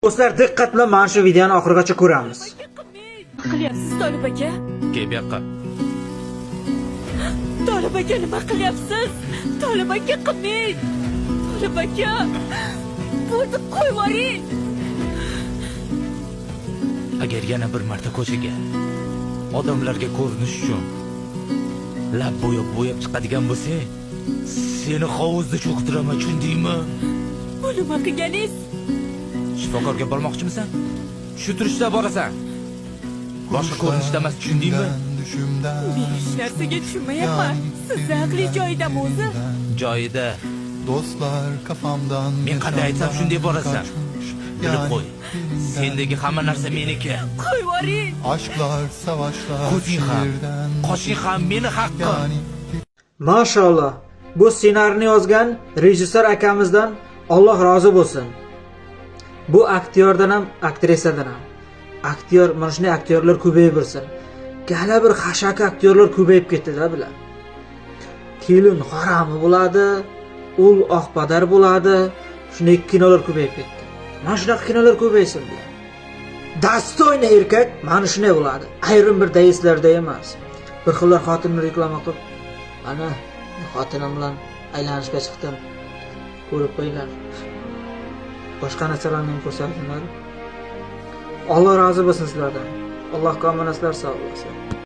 Do'stlar, diqqat bilan mana shu videoni oxirigacha ko'ramiz. Qilyapsiz Tolib aka? Kel bu yoqqa. Tolib aka nima qilyapsiz? Tolib aka qilmang. Tolib aka. Bo'ldi qo'yib yuboring. Agar yana bir marta ko'chaga odamlarga ko'rinish uchun lab bo'yab chiqadigan bo'lsang, seni hovuzda cho'qtiraman, tushundingmi? Bu nima qilganingiz? Shifokorga bormoqchimisan? Shu turishda borasan. Boshqa ko'rinishda emas, tushundingmi? Men hech narsaga tushunmayapman. Siz aqli joyidami o'zi? Joyida. Dostlar kafamdan Men qanday aytsam shunday borasan. Bilib qo'y. Sendagi hamma narsa meniki. Qo'yib yuboring. Aşklar, savaşlar, Ko'zing ham, şiirden qoshing ham meni haqqim. yani Mashallah. Bu ssenariyni yozgan rejissor akamizdan Alloh rozi bo'lsin. Bu aktyordan ham, aktrisadan ham. Aktyor, mana shunday aktyorlar ko'payib bersin. Gala bir xashaki aktyorlar ko'payib ketdi-da bular. Kelin harami bo'ladi, ul oqpadar bo'ladi. Shunday kinolar ko'payib ketdi. Mana shunaqa kinolar ko'paysin diye. Dostoyni erkak mana shunday bo'ladi. Ayrim bir deistlarda emas. Bir xillar xotinni reklama qilib, ana xotinim bilan aylanishga chiqdim. Ko'rib qo'yinglar. Boshqa narsalarni ham ko'rsatinglar. Alloh rozi bo'lsin sizlardan. Alloh qo'monasizlar sog' bo'lsin.